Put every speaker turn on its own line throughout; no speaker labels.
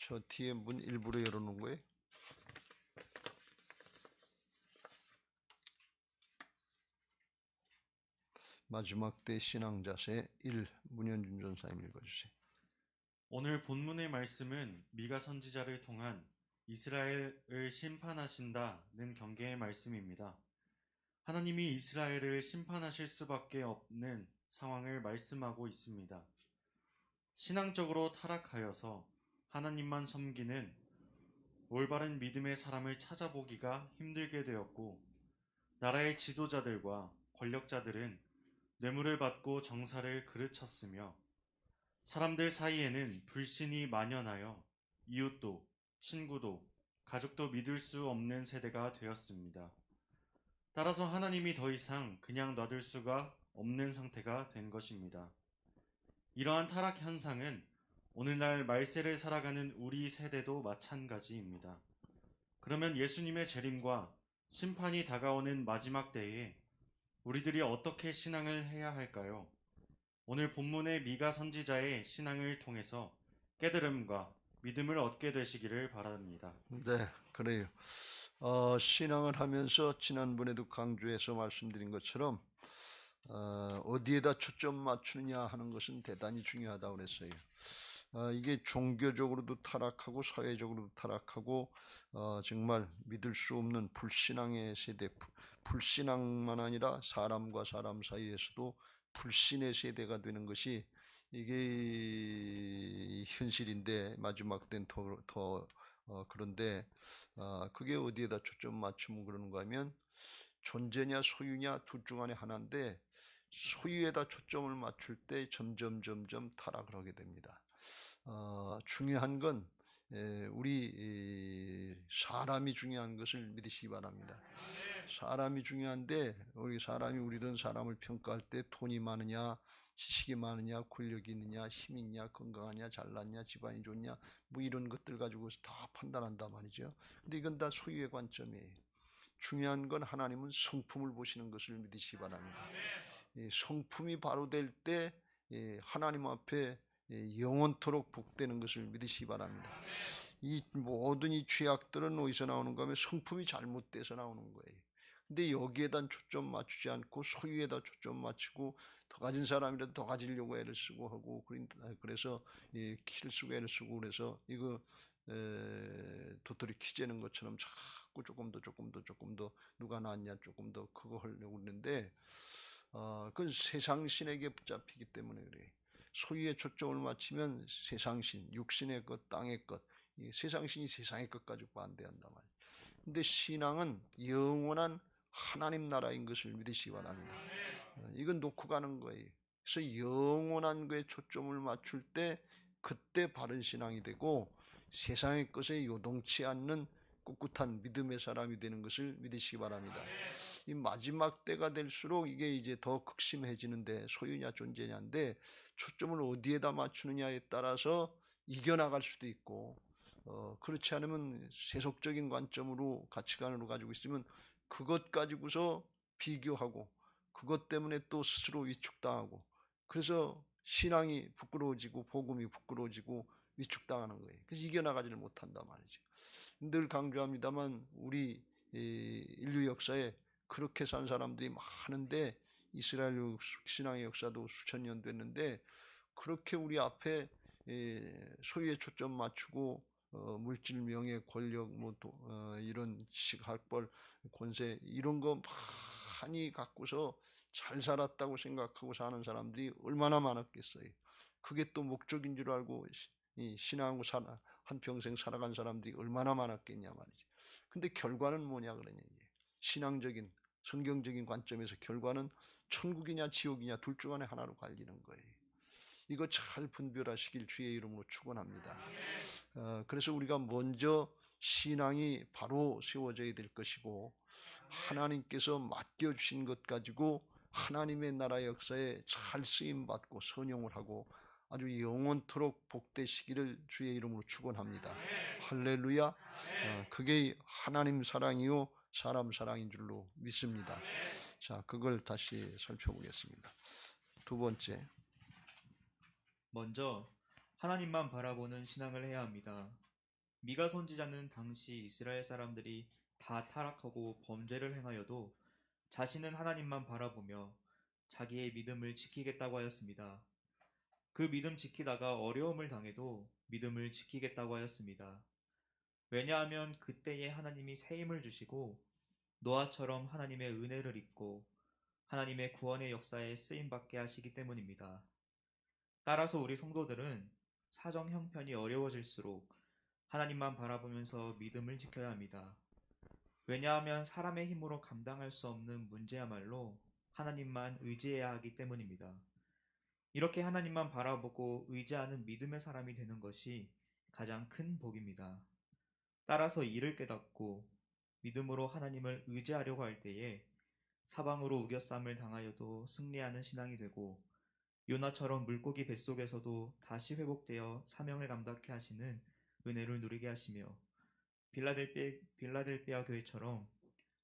저 뒤에 문 일부러 열어놓은 거예요? 마지막 때 신앙자세 1, 문현준 전사님 읽어주세요.
오늘 본문의 말씀은 미가 선지자를 통한 이스라엘을 심판하신다는 경계의 말씀입니다. 하나님이 이스라엘을 심판하실 수밖에 없는 상황을 말씀하고 있습니다. 신앙적으로 타락하여서 하나님만 섬기는 올바른 믿음의 사람을 찾아보기가 힘들게 되었고, 나라의 지도자들과 권력자들은 뇌물을 받고 정사를 그르쳤으며, 사람들 사이에는 불신이 만연하여 이웃도, 친구도, 가족도 믿을 수 없는 세대가 되었습니다. 따라서 하나님이 더 이상 그냥 놔둘 수가 없는 상태가 된 것입니다. 이러한 타락 현상은 오늘날 말세를 살아가는 우리 세대도 마찬가지입니다. 그러면 예수님의 재림과 심판이 다가오는 마지막 때에 우리들이 어떻게 신앙을 해야 할까요? 오늘 본문의 미가 선지자의 신앙을 통해서 깨달음과 믿음을 얻게 되시기를 바랍니다.
네, 그래요. 신앙을 하면서 지난번에도 강조해서 말씀드린 것처럼 어디에다 초점 맞추느냐 하는 것은 대단히 중요하다고 그랬어요. 이게 종교적으로도 타락하고 사회적으로도 타락하고 정말 믿을 수 없는 불신앙의 세대, 불신앙만 아니라 사람과 사람 사이에서도 불신의 세대가 되는 것이 이게 현실인데 마지막 때는 더 그런데 그게 어디에다 초점 맞추면 그러는가 하면 존재냐 소유냐 둘 중 안에 하나인데 소유에다 초점을 맞출 때 점점 타락을 하게 됩니다. 중요한 건 우리 사람이 중요한 것을 믿으시기 바랍니다. 사람이 중요한데 우리는 사람을 평가할 때 돈이 많으냐 지식이 많으냐 권력이 있느냐 힘이 있냐 건강하냐 잘났냐 집안이 좋냐 뭐 이런 것들 가지고 다 판단한단 말이죠. 근데 이건 다 소유의 관점이에요. 중요한 건 하나님은 성품을 보시는 것을 믿으시기 바랍니다. 성품이 바로 될 때 하나님 앞에 영원토록 복되는 것을 믿으시기 바랍니다. 이 모든 이 죄악들은 어디서 나오는가 하면 성품이 잘못돼서 나오는 거예요. 근데 여기에다 초점 맞추지 않고 소유에다 초점 맞추고 더 가진 사람이라도 더 가지려고 애를 쓰고 하고 그래서 키를 쓰고 애를 쓰고 그래서 이거 도토리 키 재는 것처럼 자꾸 조금 더 누가 낫냐 조금 더 그거 하려고 그러는데 그건 세상신에게 붙잡히기 때문에 그래. 소유에 초점을 맞추면 세상신, 육신의 것, 땅의 것, 세상신이 세상의 것 가지고 반대한단 말이에요. 근데 신앙은 영원한 하나님 나라인 것을 믿으시기 바랍니다. 이건 놓고 가는 거예요. 그래서 영원한 거에 초점을 맞출 때 그때 바른 신앙이 되고 세상의 것에 요동치 않는 꿋꿋한 믿음의 사람이 되는 것을 믿으시기 바랍니다. 이 마지막 때가 될수록 이게 이제 더 극심해지는데 소유냐 존재냐인데 초점을 어디에다 맞추느냐에 따라서 이겨나갈 수도 있고 그렇지 않으면 세속적인 관점으로 가치관으로 가지고 있으면 그것 가지고서 비교하고 그것 때문에 또 스스로 위축당하고 그래서 신앙이 부끄러워지고 복음이 부끄러워지고 위축당하는 거예요. 그래서 이겨나가지를 못한단 말이죠. 늘 강조합니다만 우리 인류 역사에 그렇게 산 사람들이 많은데 이스라엘 신앙의 역사도 수천 년 됐는데 그렇게 우리 앞에 소유에 초점 맞추고 물질, 명예, 권력, 이런 지식, 학벌, 권세 이런 거 많이 갖고서 잘 살았다고 생각하고 사는 사람들이 얼마나 많았겠어요. 그게 또 목적인 줄 알고 신앙하고 한평생 살아간 사람들이 얼마나 많았겠냐 말이지. 근데 결과는 뭐냐 그러냐. 신앙적인 성경적인 관점에서 결과는 천국이냐 지옥이냐 둘 중 안에 하나로 갈리는 거예요. 이거 잘 분별하시길 주의 이름으로 축원합니다. 그래서 우리가 먼저 신앙이 바로 세워져야 될 것이고 하나님께서 맡겨주신 것 가지고 하나님의 나라 역사에 잘 쓰임받고 선용을 하고 아주 영원토록 복되시기를 주의 이름으로 축원합니다. 할렐루야. 그게 하나님 사랑이요 사람 사랑인 줄로 믿습니다. 자, 그걸 다시 살펴보겠습니다. 두 번째,
먼저 하나님만 바라보는 신앙을 해야 합니다. 미가 선지자는 당시 이스라엘 사람들이 다 타락하고 범죄를 행하여도 자신은 하나님만 바라보며 자기의 믿음을 지키겠다고 하였습니다. 그 믿음 지키다가 어려움을 당해도 믿음을 지키겠다고 하였습니다. 왜냐하면 그때에 하나님이 새 힘을 주시고 노아처럼 하나님의 은혜를 입고 하나님의 구원의 역사에 쓰임받게 하시기 때문입니다. 따라서 우리 성도들은 사정 형편이 어려워질수록 하나님만 바라보면서 믿음을 지켜야 합니다. 왜냐하면 사람의 힘으로 감당할 수 없는 문제야말로 하나님만 의지해야 하기 때문입니다. 이렇게 하나님만 바라보고 의지하는 믿음의 사람이 되는 것이 가장 큰 복입니다. 따라서 이를 깨닫고 믿음으로 하나님을 의지하려고 할 때에 사방으로 우겨쌈을 당하여도 승리하는 신앙이 되고 요나처럼 물고기 뱃속에서도 다시 회복되어 사명을 감당케 하시는 은혜를 누리게 하시며 빌라델비아 교회처럼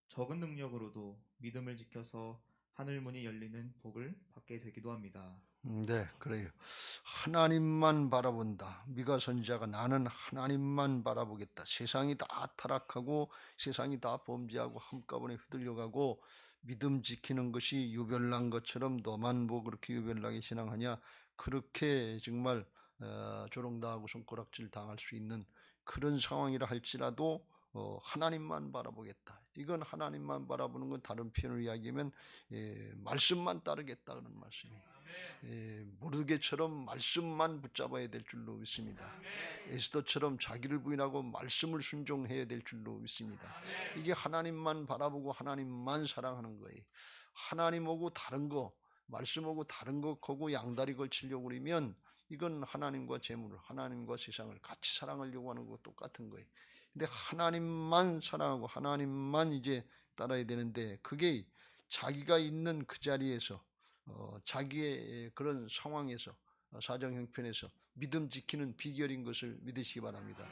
적은 능력으로도 믿음을 지켜서 하늘문이 열리는 복을 받게 되기도 합니다.
네, 그래요. 하나님만 바라본다. 미가 선지자가 나는 하나님만 바라보겠다. 세상이 다 타락하고 세상이 다 범죄하고 한꺼번에 휘둘려가고 믿음 지키는 것이 유별난 것처럼 너만 뭐 그렇게 유별나게 신앙하냐. 그렇게 정말 조롱당하고 손가락질 당할 수 있는 그런 상황이라 할지라도 하나님만 바라보겠다. 이건 하나님만 바라보는 건 다른 표현을 이야기하면 말씀만 따르겠다 그런 말씀이에요. 모르게처럼 말씀만 붙잡아야 될 줄로 믿습니다. 에스더처럼 자기를 부인하고 말씀을 순종해야 될 줄로 믿습니다. 이게 하나님만 바라보고 하나님만 사랑하는 거예요. 하나님하고 다른 거, 말씀하고 다른 것하고 양다리 걸치려고 그러면 이건 하나님과 재물을, 하나님과 세상을 같이 사랑하려고 하는 거 똑같은 거예요. 근데 하나님만 사랑하고 하나님만 이제 따라야 되는데 그게 자기가 있는 그 자리에서 자기의 그런 상황에서 사정 형편에서 믿음 지키는 비결인 것을 믿으시기 바랍니다.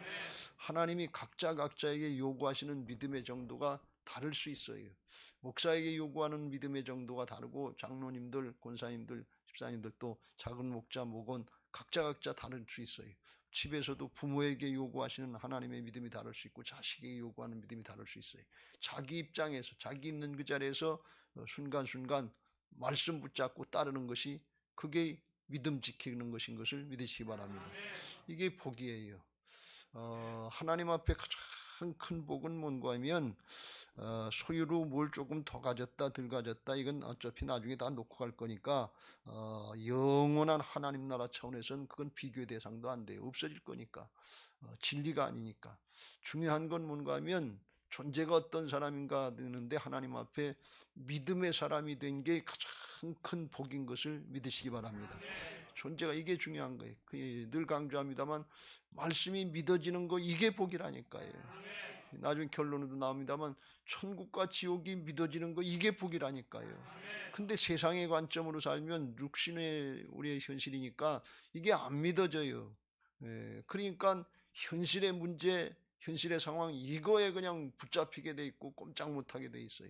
하나님이 각자에게 요구하시는 믿음의 정도가 다를 수 있어요. 목사에게 요구하는 믿음의 정도가 다르고 장로님들, 권사님들, 집사님들 또 작은 목자, 목원 각자 다를 수 있어요. 집에서도 부모에게 요구하시는 하나님의 믿음이 다를 수 있고 자식에게 요구하는 믿음이 다를 수 있어요. 자기 입장에서 자기 있는 그 자리에서 순간순간 말씀 붙잡고 따르는 것이 그게 믿음 지키는 것인 것을 믿으시기 바랍니다. 이게 복이에요. 하나님 앞에 가장 큰 복은 뭔가 하면 소유로 뭘 조금 더 가졌다 덜 가졌다 이건 어차피 나중에 다 놓고 갈 거니까 영원한 하나님 나라 차원에서는 그건 비교의 대상도 안 돼요. 없어질 거니까 진리가 아니니까. 중요한 건 뭔가 하면 존재가 어떤 사람인가 되는데 하나님 앞에 믿음의 사람이 된 게 가장 큰 복인 것을 믿으시기 바랍니다. 존재가 이게 중요한 거예요. 늘 강조합니다만 말씀이 믿어지는 거 이게 복이라니까요. 나중에 결론으로 나옵니다만 천국과 지옥이 믿어지는 거 이게 복이라니까요. 근데 세상의 관점으로 살면 육신의 우리의 현실이니까 이게 안 믿어져요. 그러니까 현실의 문제, 현실의 상황 이거에 그냥 붙잡히게 돼 있고 꼼짝 못하게 돼 있어요.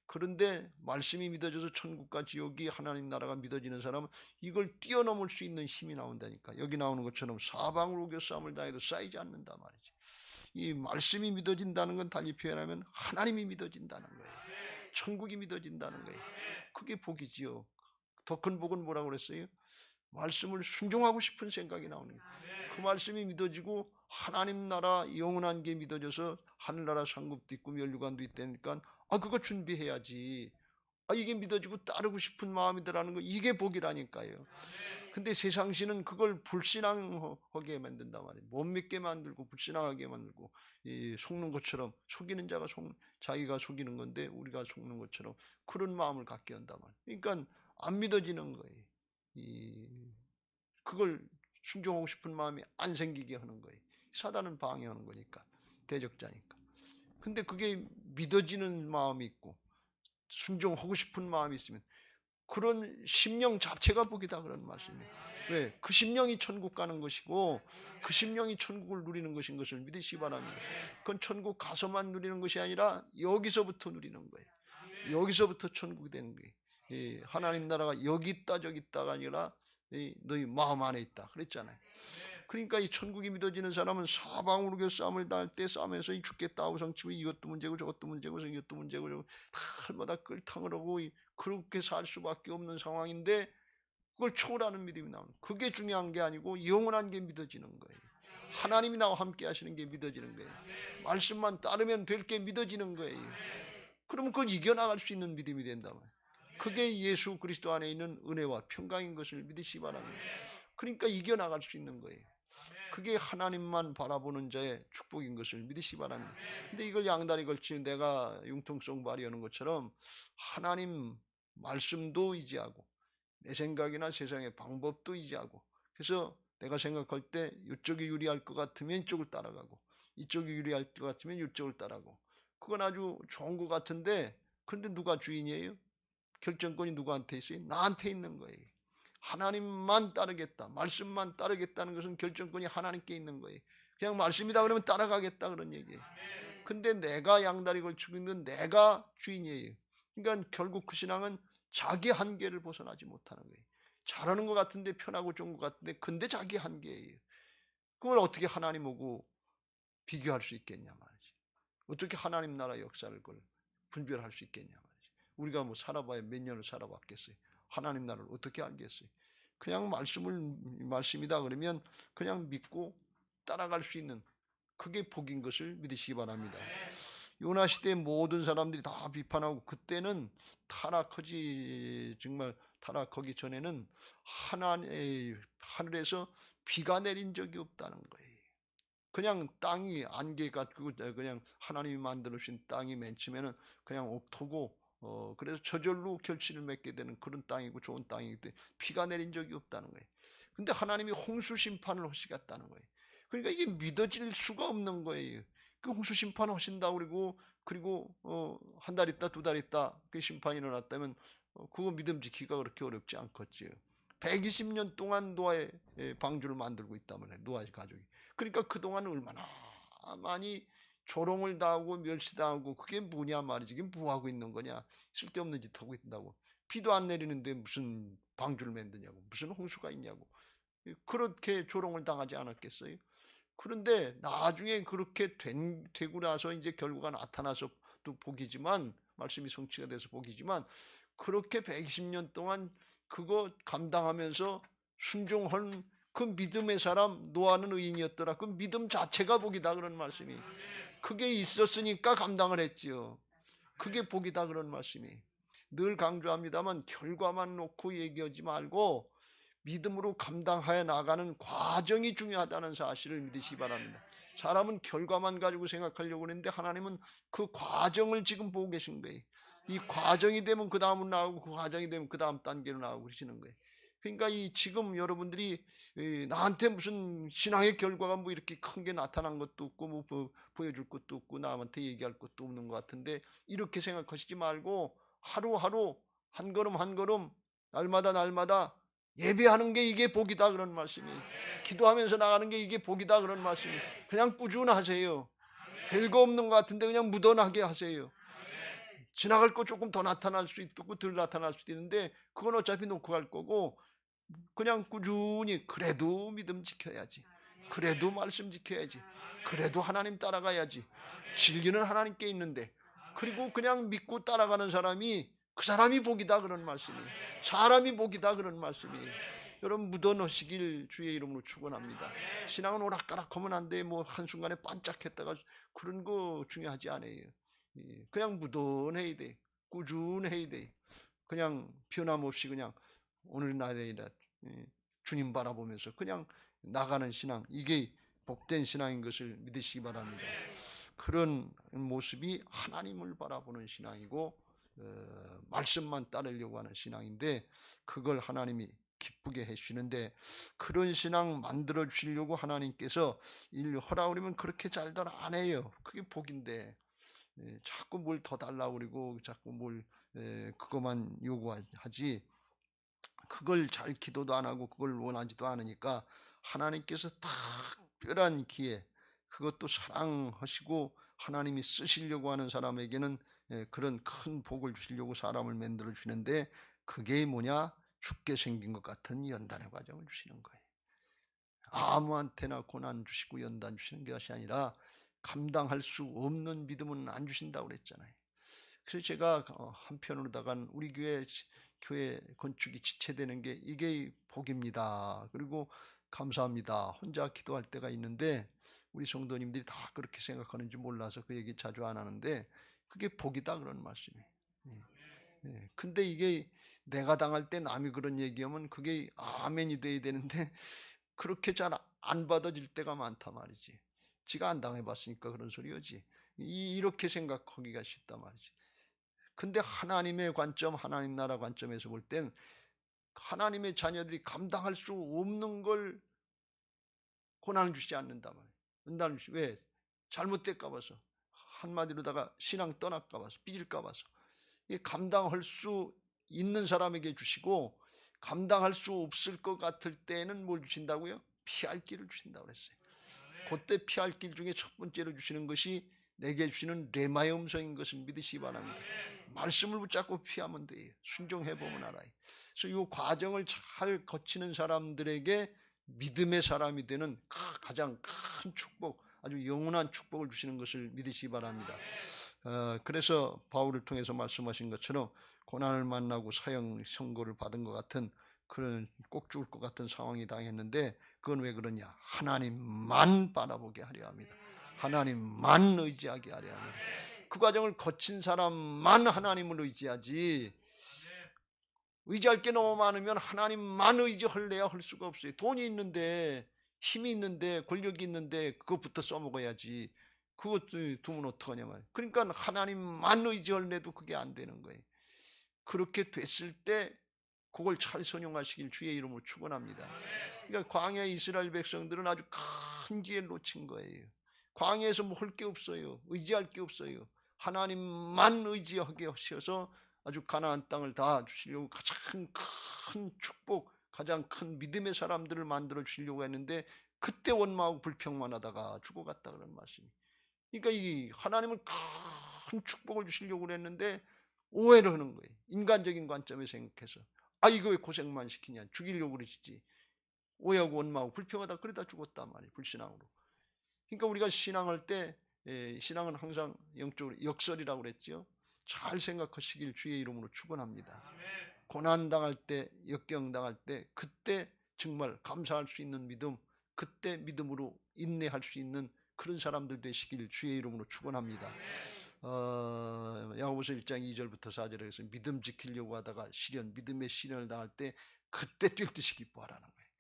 그런데 말씀이 믿어져서 천국과 지옥이 하나님 나라가 믿어지는 사람은 이걸 뛰어넘을 수 있는 힘이 나온다니까. 여기 나오는 것처럼 사방으로 우겨 싸움을 당해도 쌓이지 않는다 말이지. 이 말씀이 믿어진다는 건 달리 표현하면 하나님이 믿어진다는 거예요. 천국이 믿어진다는 거예요. 그게 복이지요. 더 큰 복은 뭐라고 그랬어요? 말씀을 순종하고 싶은 생각이 나오는 거예요. 그 말씀이 믿어지고 하나님 나라 영원한 게 믿어져서 하늘나라 상급도 있고 멸류관도 있다니까 그거 준비해야지. 이게 믿어지고 따르고 싶은 마음이 들라는 거 이게 복이라니까요. 근데 세상신은 그걸 불신앙하게 만든단 말이에요. 못 믿게 만들고 불신앙하게 만들고 속는 것처럼 속이는 자가 자기가 속이는 건데 우리가 속는 것처럼 그런 마음을 갖게 한단 말이에요. 그러니까 안 믿어지는 거예요. 그걸 순종하고 싶은 마음이 안 생기게 하는 거예요. 사단은 방해하는 거니까 대적자니까. 근데 그게 믿어지는 마음이 있고 순종하고 싶은 마음이 있으면 그런 심령 자체가 복이다 그런 말씀이에요. 왜? 그 심령이 천국 가는 것이고 그 심령이 천국을 누리는 것인 것을 믿으시기 바랍니다. 그건 천국 가서만 누리는 것이 아니라 여기서부터 누리는 거예요. 여기서부터 천국이 되는 거예요. 하나님 나라가 여기 있다 저기 있다가 아니라 너희 마음 안에 있다 그랬잖아요. 그러니까 이 천국이 믿어지는 사람은 사방으로 싸움을 당할 때 싸움에서 이 죽겠다 우상치고 이것도 문제고 저것도 문제고 이것도 문제고 다 할마다 끌탕을 하고 그렇게 살 수밖에 없는 상황인데 그걸 초월하는 믿음이 나오는, 그게 중요한 게 아니고 영원한 게 믿어지는 거예요. 하나님이 나와 함께 하시는 게 믿어지는 거예요. 말씀만 따르면 될 게 믿어지는 거예요. 그러면 그걸 이겨나갈 수 있는 믿음이 된다면, 그게 예수 그리스도 안에 있는 은혜와 평강인 것을 믿으시기 바랍니다. 그러니까 이겨나갈 수 있는 거예요. 그게 하나님만 바라보는 자의 축복인 것을 믿으시기 바랍니다. 근데 이걸 양다리 걸치는, 내가 융통성 발휘하는 것처럼 하나님 말씀도 의지하고 내 생각이나 세상의 방법도 의지하고, 그래서 내가 생각할 때 이쪽이 유리할 것 같으면 이쪽을 따라가고 이쪽이 유리할 것 같으면 이쪽을 따라가고, 그건 아주 좋은 것 같은데, 그런데 누가 주인이에요? 결정권이 누구한테 있어요? 나한테 있는 거예요. 하나님만 따르겠다, 말씀만 따르겠다는 것은 결정권이 하나님께 있는 거예요. 그냥 말씀이다 그러면 따라가겠다 그런 얘기예요. 근데 내가 양다리 걸치고 있는 내가 주인이에요. 그러니까 결국 그 신앙은 자기 한계를 벗어나지 못하는 거예요. 잘하는 것 같은데, 편하고 좋은 것 같은데, 근데 자기 한계예요. 그걸 어떻게 하나님하고 비교할 수 있겠냐 말이지. 어떻게 하나님 나라 역사를 그걸 분별할 수 있겠냐 말이지. 우리가 뭐 살아봐야 몇 년을 살아봤겠어요. 하나님 나라를 어떻게 알겠어요. 그냥 말씀이다 그러면 그냥 믿고 따라갈 수 있는, 그게 복인 것을 믿으시기 바랍니다. 요나 시대 모든 사람들이 다 비판하고, 그때는 정말 타락하기 전에는 하늘에서 비가 내린 적이 없다는 거예요. 그냥 땅이 안개가, 그냥 하나님이 만들어주신 땅이 맨 처음에는 그냥 옥토고, 그래서 저절로 결실을 맺게 되는 그런 땅이고 좋은 땅이기 때문에 비가 내린 적이 없다는 거예요. 근데 하나님이 홍수 심판을 하시겠다는 거예요. 그러니까 이게 믿어질 수가 없는 거예요. 그 홍수 심판 하신다고 그리고 한 달 있다 두 달 있다 그 심판이 일어났다면 그거 믿음지키기가 그렇게 어렵지 않겠지요. 120년 동안 노아의 방주를 만들고 있다면 노아의 가족이. 그러니까 그동안 얼마나 많이 조롱을 당하고 멸시당하고, 그게 뭐냐 말이지. 이게 뭐하고 있는 거냐, 쓸데없는 짓 하고 있다고. 비도 안 내리는데 무슨 방주를 만드냐고, 무슨 홍수가 있냐고, 그렇게 조롱을 당하지 않았겠어요? 그런데 나중에 그렇게 되고 나서 이제 결과가 나타나서 또 복이지만, 말씀이 성취가 돼서 복이지만, 그렇게 120년 동안 그거 감당하면서 순종한 그 믿음의 사람, 노아는 의인이었더라. 그 믿음 자체가 복이다 그런 말씀이. 그게 있었으니까 감당을 했지요. 그게 복이다 그런 말씀이. 늘 강조합니다만 결과만 놓고 얘기하지 말고 믿음으로 감당하여 나가는 과정이 중요하다는 사실을 믿으시기 바랍니다. 사람은 결과만 가지고 생각하려고 하는데 하나님은 그 과정을 지금 보고 계신 거예요. 이 과정이 되면 그 다음은 나오고, 그 과정이 되면 그 다음 단계로 나오고 그러시는 거예요. 그러니까 지금 여러분들이 나한테 무슨 신앙의 결과가 뭐 이렇게 큰 게 나타난 것도 없고 뭐 보여줄 것도 없고 남한테 얘기할 것도 없는 것 같은데, 이렇게 생각하시지 말고 하루하루 한 걸음 한 걸음 날마다 예배하는 게 이게 복이다 그런 말씀이. 기도하면서 나가는 게 이게 복이다 그런 말씀이. 그냥 꾸준하세요. 별거 없는 것 같은데 그냥 무던하게 하세요. 지나갈 거 조금 더 나타날 수 있고 덜 나타날 수도 있는데 그건 어차피 놓고 갈 거고, 그냥 꾸준히 그래도 믿음 지켜야지, 그래도 말씀 지켜야지, 그래도 하나님 따라가야지, 진리는 하나님께 있는데, 그리고 그냥 믿고 따라가는 사람이, 그 사람이 복이다 그런 말씀이, 사람이 복이다 그런 말씀이. 여러분 무던하시길 주의 이름으로 축원합니다. 신앙은 오락가락하면 안 돼. 뭐 한순간에 반짝했다가 그런 거 중요하지 않아요. 그냥 무던해야 돼. 꾸준해야 돼. 그냥 변함없이 그냥 오늘이나 내일이나 주님 바라보면서 그냥 나가는 신앙, 이게 복된 신앙인 것을 믿으시기 바랍니다. 그런 모습이 하나님을 바라보는 신앙이고 말씀만 따르려고 하는 신앙인데, 그걸 하나님이 기쁘게 해주시는데, 그런 신앙 만들어 주시려고 하나님께서 일 허라 그러면 그렇게 잘들 안 해요. 그게 복인데 자꾸 뭘 더 달라고 그러고 자꾸 뭘 그것만 요구하지, 그걸 잘 기도도 안 하고 그걸 원하지도 않으니까 하나님께서 특별한 기회, 그것도 사랑하시고 하나님이 쓰시려고 하는 사람에게는 그런 큰 복을 주시려고 사람을 만들어 주시는데, 그게 뭐냐, 죽게 생긴 것 같은 연단의 과정을 주시는 거예요. 아무한테나 고난 주시고 연단 주시는 것이 아니라 감당할 수 없는 믿음은 안 주신다고 그랬잖아요. 그래서 제가 한편으로다간 우리 교회 건축이 지체되는 게 이게 복입니다. 그리고 감사합니다. 혼자 기도할 때가 있는데 우리 성도님들이 다 그렇게 생각하는지 몰라서 그 얘기 자주 안 하는데 그게 복이다 그런 말씀이에요. 근데 이게 내가 당할 때 남이 그런 얘기하면 그게 아멘이 돼야 되는데 그렇게 잘 안 받아질 때가 많단 말이지. 지가 안 당해봤으니까 그런 소리였지. 이렇게 생각하기가 쉽단 말이지. 근데 하나님의 관점, 하나님 나라 관점에서 볼 땐 하나님의 자녀들이 감당할 수 없는 걸 고난을 주지 않는단 말이에요. 은단을 주시. 왜? 잘못될까 봐서. 한마디로다가 신앙 떠날까 봐서, 삐질까 봐서. 감당할 수 있는 사람에게 주시고 감당할 수 없을 것 같을 때는 뭘 주신다고요? 피할 길을 주신다고 그랬어요. 그때 피할 길 중에 첫 번째로 주시는 것이 내게 주시는 레마의 음성인 것을 믿으시기 바랍니다. 말씀을 붙잡고 피하면 돼요. 순종해보면 알아요. 그래서 이 과정을 잘 거치는 사람들에게 믿음의 사람이 되는 가장 큰 축복, 아주 영원한 축복을 주시는 것을 믿으시기 바랍니다. 그래서 바울을 통해서 말씀하신 것처럼 고난을 만나고 사형 선고를 받은 것 같은 그런 꼭 죽을 것 같은 상황이 당했는데 그건 왜 그러냐? 하나님만 바라보게 하려 합니다. 하나님만 의지하게 하려 합니다. 그 과정을 거친 사람만 하나님을 의지하지 의지할 게 너무 많으면 하나님만 의지할래야 할 수가 없어요. 돈이 있는데 힘이 있는데 권력이 있는데 그것부터 써먹어야지. 그것도 두면 어떡하냐 말이에요. 그러니까 하나님만 의지할래도 그게 안 되는 거예요. 그렇게 됐을 때 그걸 잘 선용하시길 주의 이름으로 축원합니다. 그러니까 광야 이스라엘 백성들은 아주 큰 기회를 놓친 거예요. 광야에서 뭐 할 게 없어요. 의지할 게 없어요. 하나님만 의지하게 하셔서 아주 가나안 땅을 다 주시려고 가장 큰 축복, 가장 큰 믿음의 사람들을 만들어 주시려고 했는데 그때 원망하고 불평만 하다가 죽어갔다 그런 말씀이. 그러니까 이 하나님은 큰 축복을 주시려고 그랬는데 오해를 하는 거예요. 인간적인 관점에 생각해서. 아 이거 왜 고생만 시키냐. 죽이려고 그러시지. 오해하고 원망하고 불평하다 그러다 죽었단 말이에요. 불신앙으로. 그러니까 우리가 신앙할 때 신앙은 항상 영적으로 역설이라고 그랬죠. 잘 생각하시길 주의 이름으로 축원합니다. 고난당할 때, 역경당할 때 그때 정말 감사할 수 있는 믿음, 그때 믿음으로 인내할 수 있는 그런 사람들 되시길 주의 이름으로 축원합니다. 야고보서 1장 2절부터 4절에 해서 믿음 지키려고 하다가 믿음의 시련을 당할 때 그때 뛸 듯이 기뻐하라는 거예요.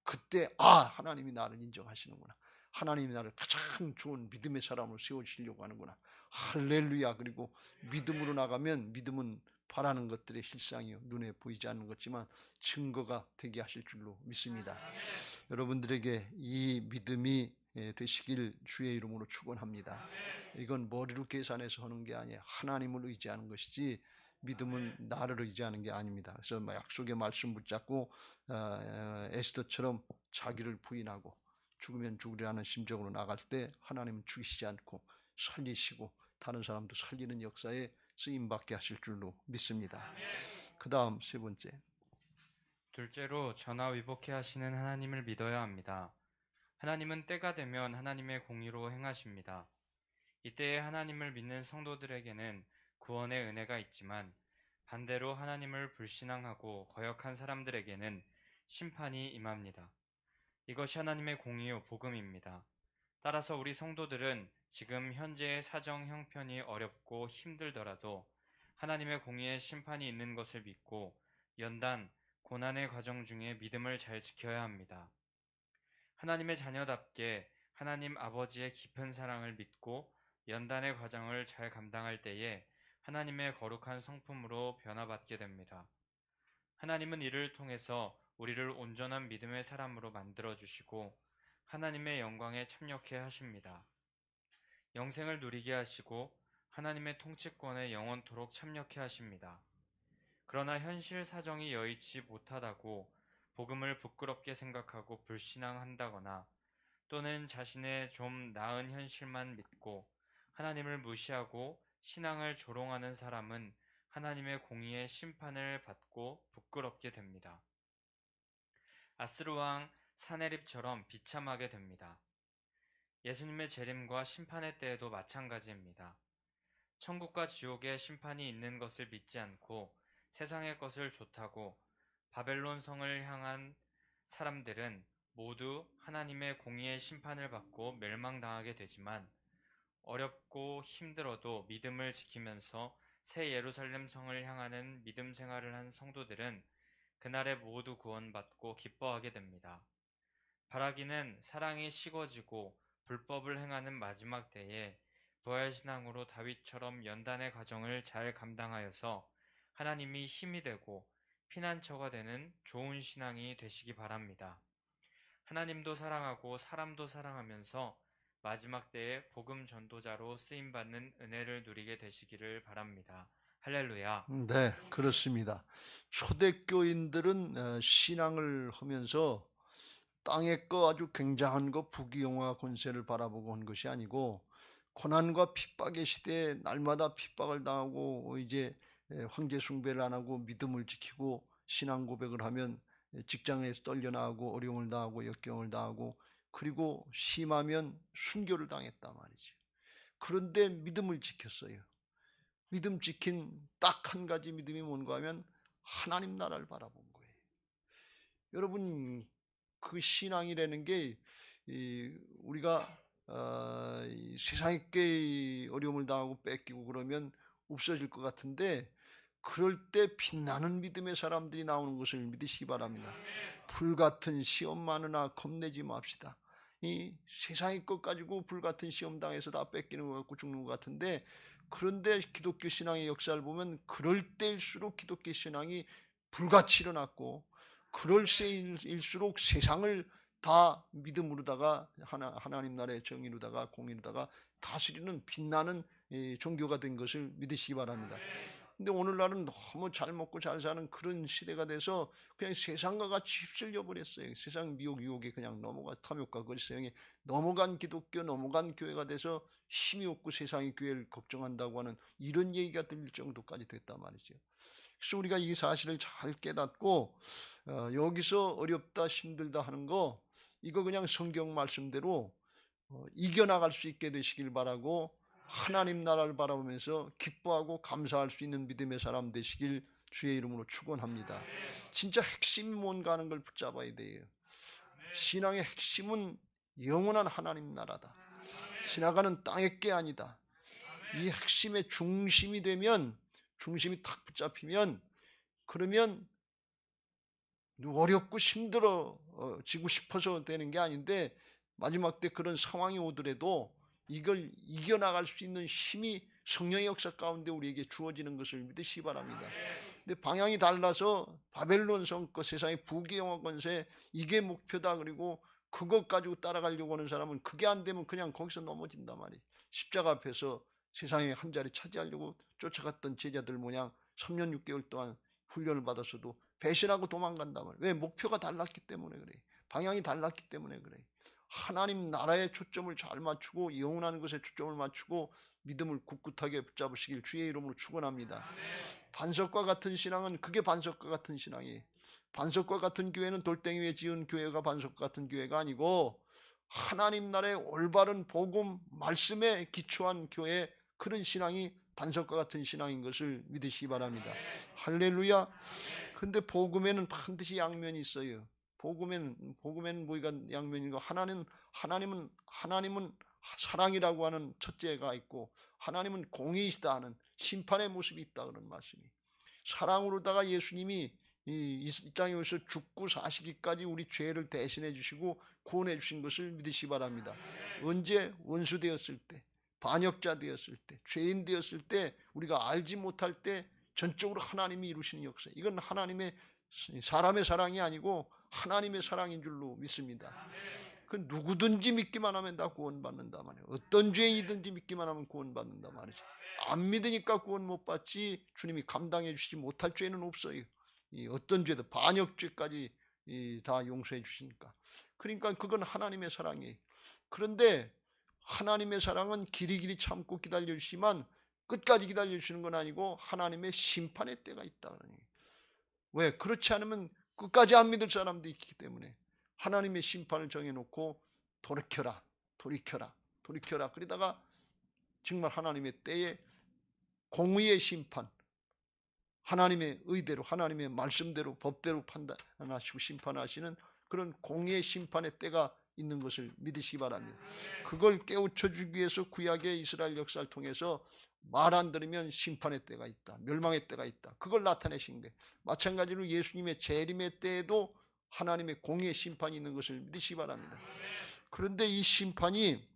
그때 하나님이 나를 인정하시는구나. 하나님이 나를 가장 좋은 믿음의 사람으로 세워주시려고 하는구나. 할렐루야. 그리고 믿음으로 나가면 믿음은 바라는 것들의 실상이요. 눈에 보이지 않는 것지만 증거가 되게 하실 줄로 믿습니다. 여러분들에게 이 믿음이 되시길 주의 이름으로 축원합니다. 이건 머리로 계산해서 하는 게 아니에요. 하나님을 의지하는 것이지 믿음은 나를 의지하는 게 아닙니다. 그래서 약속의 말씀 붙잡고 에스더처럼 자기를 부인하고 죽으면 죽으리라는 심정으로 나갈 때 하나님은 죽이시지 않고 살리시고 다른 사람도 살리는 역사에 쓰임받게 하실 줄로 믿습니다. 그 다음 세 번째.
둘째로 전화위복해 하시는 하나님을 믿어야 합니다. 하나님은 때가 되면 하나님의 공의로 행하십니다. 이때에 하나님을 믿는 성도들에게는 구원의 은혜가 있지만 반대로 하나님을 불신앙하고 거역한 사람들에게는 심판이 임합니다. 이것이 하나님의 공의요 복음입니다. 따라서 우리 성도들은 지금 현재의 사정 형편이 어렵고 힘들더라도 하나님의 공의의 심판이 있는 것을 믿고 연단, 고난의 과정 중에 믿음을 잘 지켜야 합니다. 하나님의 자녀답게 하나님 아버지의 깊은 사랑을 믿고 연단의 과정을 잘 감당할 때에 하나님의 거룩한 성품으로 변화받게 됩니다. 하나님은 이를 통해서 우리를 온전한 믿음의 사람으로 만들어주시고 하나님의 영광에 참여케 하십니다. 영생을 누리게 하시고 하나님의 통치권에 영원토록 참여케 하십니다. 그러나 현실 사정이 여의치 못하다고 복음을 부끄럽게 생각하고 불신앙한다거나 또는 자신의 좀 나은 현실만 믿고 하나님을 무시하고 신앙을 조롱하는 사람은 하나님의 공의의 심판을 받고 부끄럽게 됩니다. 아스르 왕 사내립처럼 비참하게 됩니다. 예수님의 재림과 심판의 때에도 마찬가지입니다. 천국과 지옥의 심판이 있는 것을 믿지 않고 세상의 것을 좋다고 바벨론 성을 향한 사람들은 모두 하나님의 공의의 심판을 받고 멸망당하게 되지만, 어렵고 힘들어도 믿음을 지키면서 새 예루살렘 성을 향하는 믿음 생활을 한 성도들은 그날에 모두 구원받고 기뻐하게 됩니다. 바라기는 사랑이 식어지고 불법을 행하는 마지막 때에 부활신앙으로 다윗처럼 연단의 과정을 잘 감당하여서 하나님이 힘이 되고 피난처가 되는 좋은 신앙이 되시기 바랍니다. 하나님도 사랑하고 사람도 사랑하면서 마지막 때에 복음 전도자로 쓰임받는 은혜를 누리게 되시기를 바랍니다. 할렐루야.
네, 그렇습니다. 초대교인들은 신앙을 하면서 땅의 거 아주 굉장한 거 부귀영화 권세를 바라보고 한 것이 아니고, 고난과 핍박의 시대에 날마다 핍박을 당하고 이제 황제 숭배를 안 하고 믿음을 지키고 신앙 고백을 하면 직장에서 떨려나가고 어려움을 당하고 역경을 당하고, 그리고 심하면 순교를 당했단 말이죠. 그런데 믿음을 지켰어요. 믿음 지킨 딱 한 가지 믿음이 뭔가 하면 하나님 나라를 바라본 거예요. 여러분, 그 신앙이라는 게 우리가 세상에 꽤 어려움을 당하고 뺏기고 그러면 없어질 것 같은데, 그럴 때 빛나는 믿음의 사람들이 나오는 것을 믿으시기 바랍니다. 불같은 시험 많으나 겁내지 맙시다. 이 세상의 것 가지고 불같은 시험 당해서 다 뺏기는 것 같고 죽는 것 같은데, 그런데 기독교 신앙의 역사를 보면 그럴 때일수록 기독교 신앙이 불같이 일어났고, 그럴 때일수록 세상을 다 믿음으로다가 하나님 나라의 정의로다가 공의로다가 다스리는 빛나는 종교가 된 것을 믿으시기 바랍니다. 근데 오늘날은 너무 잘 먹고 잘 사는 그런 시대가 돼서 그냥 세상과 같이 휩쓸려 버렸어요. 세상 미혹 유혹에 그냥 넘어가, 탐욕과 거짓성에 넘어간 기독교, 넘어간 교회가 돼서 힘이 없고 세상이 교회를 걱정한다고 하는 이런 얘기가 들릴 정도까지 됐단 말이죠. 그래서 우리가 이 사실을 잘 깨닫고 여기서 어렵다 힘들다 하는 거, 이거 그냥 성경 말씀대로 이겨나갈 수 있게 되시길 바라고, 하나님 나라를 바라보면서 기뻐하고 감사할 수 있는 믿음의 사람 되시길 주의 이름으로 축원합니다. 진짜 핵심이 뭔가 하는 걸 붙잡아야 돼요. 신앙의 핵심은 영원한 하나님 나라다. 지나가는 땅의 게 아니다. 이 핵심의 중심이 되면, 중심이 탁 붙잡히면, 그러면 어렵고 힘들어지고 싶어서 되는 게 아닌데, 마지막 때 그런 상황이 오더라도 이걸 이겨나갈 수 있는 힘이 성령의 역사 가운데 우리에게 주어지는 것을 믿으시기 바랍니다. 근데 방향이 달라서 바벨론 성과 세상의 부귀영화 권세, 이게 목표다, 그리고 그것 가지고 따라가려고 하는 사람은 그게 안 되면 그냥 거기서 넘어진단 말이에요. 십자가 앞에서 세상에 한 자리 차지하려고 쫓아갔던 제자들 모양 3년 6개월 동안 훈련을 받았어도 배신하고 도망간단 말이에요. 왜? 목표가 달랐기 때문에 그래요. 방향이 달랐기 때문에 그래요. 하나님 나라에 초점을 잘 맞추고 영원한 것에 초점을 맞추고 믿음을 굳굳하게 붙잡으시길 주의 이름으로 축원합니다. 반석과 같은 신앙은 그게 반석과 같은 신앙이에요. 반석과 같은 교회는 돌덩이 위에 지은 교회가 반석과 같은 교회가 아니고, 하나님 나라의 올바른 복음 말씀에 기초한 교회, 그런 신앙이 반석과 같은 신앙인 것을 믿으시기 바랍니다. 할렐루야. 근데 복음에는 반드시 양면이 있어요. 복음에는 뭐가 양면인가? 하나님은 사랑이라고 하는 첫째가 있고, 하나님은 공의이시다 하는 심판의 모습이 있다 그런 말씀이. 사랑으로다가 예수님이 이 땅에 오셔서 죽고 사시기까지 우리 죄를 대신해 주시고 구원해 주신 것을 믿으시기 바랍니다. 언제? 원수 되었을 때, 반역자 되었을 때, 죄인 되었을 때, 우리가 알지 못할 때 전적으로 하나님이 이루시는 역사. 이건 하나님의, 사람의 사랑이 아니고 하나님의 사랑인 줄로 믿습니다. 그 누구든지 믿기만 하면 다 구원받는다 말이에요. 어떤 죄인이든지 믿기만 하면 구원받는다 말이죠. 안 믿으니까 구원 못 받지, 주님이 감당해 주시지 못할 죄는 없어요. 이 어떤 죄도 반역죄까지 다 용서해 주시니까. 그러니까 그건 하나님의 사랑이에요. 그런데 하나님의 사랑은 길이길이 참고 기다려 주시지만 끝까지 기다려 주시는 건 아니고 하나님의 심판의 때가 있다. 왜? 그렇지 않으면 끝까지 안 믿을 사람도 있기 때문에 하나님의 심판을 정해놓고 돌이켜라, 돌이켜라, 돌이켜라. 그러다가 정말 하나님의 때에 공의의 심판, 하나님의 의대로, 하나님의 말씀대로, 법대로 판단하시고 심판하시는 그런 공의의 심판의 때가 있는 것을 믿으시기 바랍니다. 그걸 깨우쳐주기 위해서 구약의 이스라엘 역사를 통해서 말 안 들으면 심판의 때가 있다, 멸망의 때가 있다, 그걸 나타내신 거예요. 마찬가지로 예수님의 재림의 때에도 하나님의 공의의 심판이 있는 것을 믿으시기 바랍니다. 그런데 이 심판이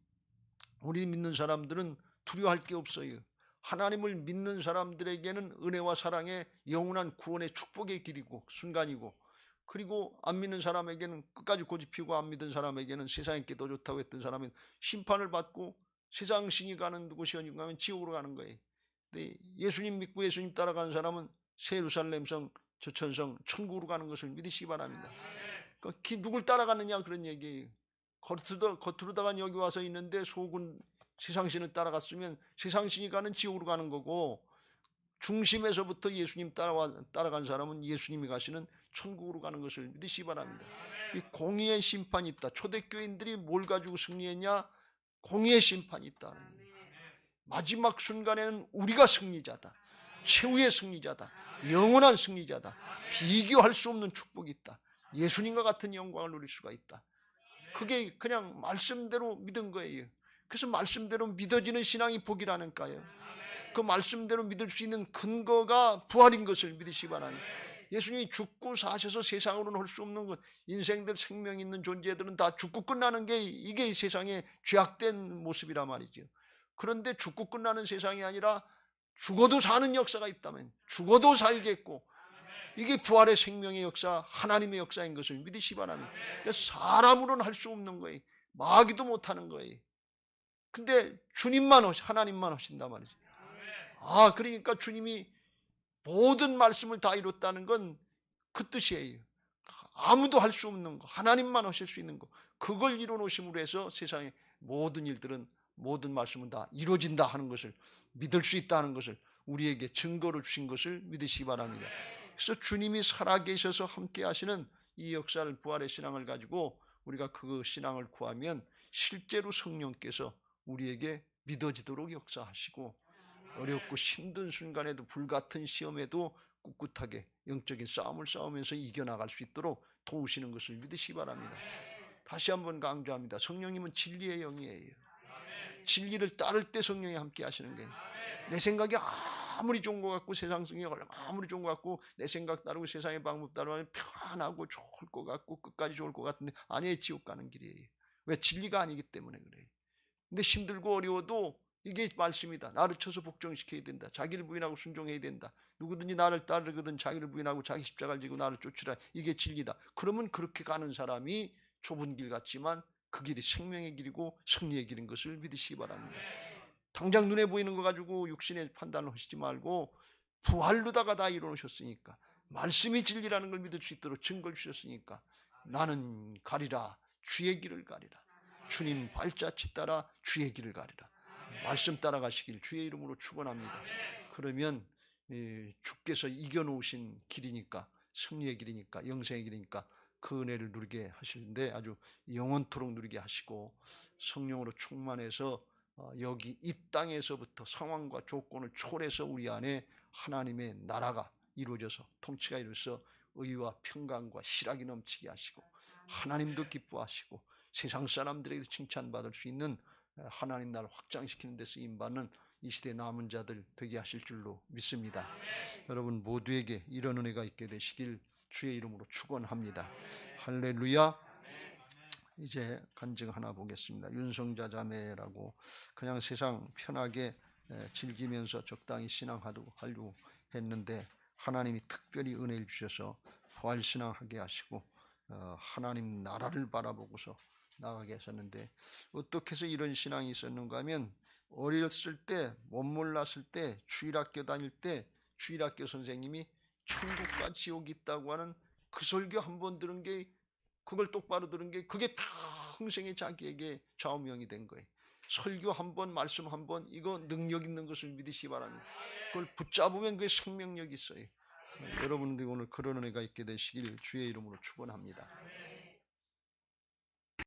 우리 믿는 사람들은 두려워할 게 없어요. 하나님을 믿는 사람들에게는 은혜와 사랑의 영원한 구원의 축복의 길이고 순간이고, 그리고 안 믿는 사람에게는 끝까지 고집피우고 안 믿은 사람에게는 세상에 게 더 좋다고 했던 사람은 심판을 받고 세상 신이 가는 곳이 어디 가면 지옥으로 가는 거예요. 근데 예수님 믿고 예수님 따라가는 사람은 새 예루살렘성, 저천성, 천국으로 가는 것을 믿으시기 바랍니다. 누굴 따라가느냐 그런 얘기예요. 겉으로다가 여기 와서 있는데 속은 세상신을 따라갔으면 세상신이 가는 지옥으로 가는 거고, 중심에서부터 예수님 따라간 사람은 예수님이 가시는 천국으로 가는 것을 믿으시기 바랍니다. 이 공의의 심판이 있다. 초대교인들이 뭘 가지고 승리했냐? 공의의 심판이 있다. 마지막 순간에는 우리가 승리자다, 최후의 승리자다, 영원한 승리자다, 비교할 수 없는 축복이 있다, 예수님과 같은 영광을 누릴 수가 있다. 그게 그냥 말씀대로 믿은 거예요. 그래서 말씀대로 믿어지는 신앙이 복이라니까요. 그 말씀대로 믿을 수 있는 근거가 부활인 것을 믿으시기 바랍니다. 예수님이 죽고 사셔서 세상으로는 할 수 없는 것, 인생들 생명 있는 존재들은 다 죽고 끝나는 게 이게 세상의 죄악된 모습이란 말이죠. 그런데 죽고 끝나는 세상이 아니라 죽어도 사는 역사가 있다면, 죽어도 살겠고, 이게 부활의 생명의 역사, 하나님의 역사인 것을 믿으시기 바랍니다. 사람으로는 할 수 없는 거예요. 마귀도 못하는 거예요. 근데 주님만 하나님만 하신단 말이죠. 그러니까 주님이 모든 말씀을 다 이뤘다는 건 그 뜻이에요. 아무도 할 수 없는 거, 하나님만 하실 수 있는 거, 그걸 이뤄놓으심으로 해서 세상의 모든 일들은, 모든 말씀은 다 이루어진다 하는 것을, 믿을 수 있다는 것을 우리에게 증거를 주신 것을 믿으시기 바랍니다. 그래서 주님이 살아계셔서 함께 하시는 이 역사를, 부활의 신앙을 가지고 우리가 그 신앙을 구하면 실제로 성령께서 우리에게 믿어지도록 역사하시고, 어렵고 힘든 순간에도, 불같은 시험에도 꿋꿋하게 영적인 싸움을 싸우면서 이겨나갈 수 있도록 도우시는 것을 믿으시기 바랍니다. 다시 한번 강조합니다. 성령님은 진리의 영이에요. 진리를 따를 때 성령이 함께 하시는 거예요. 내 생각이 아무리 좋은 것 같고, 세상 성경이 아무리 좋은 것 같고, 내 생각 따르고 세상의 방법 따르면 편하고 좋을 것 같고 끝까지 좋을 것 같은데 아니에요. 지옥 가는 길이에요. 왜? 진리가 아니기 때문에 그래요. 근데 힘들고 어려워도 이게 말씀이다. 나를 쳐서 복종시켜야 된다. 자기를 부인하고 순종해야 된다. 누구든지 나를 따르거든 자기를 부인하고 자기 십자가를 지고 나를 쫓으라. 이게 진리다. 그러면 그렇게 가는 사람이 좁은 길 같지만 그 길이 생명의 길이고 승리의 길인 것을 믿으시기 바랍니다. 당장 눈에 보이는 거 가지고 육신의 판단을 하시지 말고, 부활로다가 다 이루어놓으셨으니까, 말씀이 진리라는 걸 믿을 수 있도록 증거를 주셨으니까, 나는 가리라, 주의 길을 가리라. 주님 발자취 따라 주의 길을 가리라. 말씀 따라가시길 주의 이름으로 축원합니다. 그러면 주께서 이겨놓으신 길이니까, 승리의 길이니까, 영생의 길이니까 그 은혜를 누리게 하시는데 아주 영원토록 누리게 하시고, 성령으로 충만해서 여기 이 땅에서부터 상황과 조건을 초월해서 우리 안에 하나님의 나라가 이루어져서, 통치가 이루어져서 의와 평강과 실학이 넘치게 하시고, 하나님도 기뻐하시고 세상 사람들에게 칭찬받을 수 있는 하나님 나라를 확장시키는 데 쓰임받는 이 시대의 남은 자들 되게 하실 줄로 믿습니다. 여러분 모두에게 이런 은혜가 있게 되시길 주의 이름으로 축원합니다. 할렐루야. 이제 간증 하나 보겠습니다. 윤성자 자매라고 그냥 세상 편하게 즐기면서 적당히 신앙하려고 했는데, 하나님이 특별히 은혜를 주셔서 부활신앙하게 하시고 하나님 나라를 바라보고서 나가게 하셨는데, 어떻게 해서 이런 신앙이 있었는가 하면, 어렸을 때, 못 몰랐을 때, 주일학교 다닐 때 주일학교 선생님이 천국과 지옥이 있다고 하는 그 설교 한 번 들은 게, 그걸 똑바로 들은 게, 그게 평생에 자기에게 좌우명이 된 거예요. 설교 한 번, 말씀 한 번, 이거 능력 있는 것을 믿으시기 바랍니다. 그걸 붙잡으면 그게 생명력이 있어요. 여러분들이 오늘 그런 은혜가 있게 되시길 주의 이름으로 축원합니다.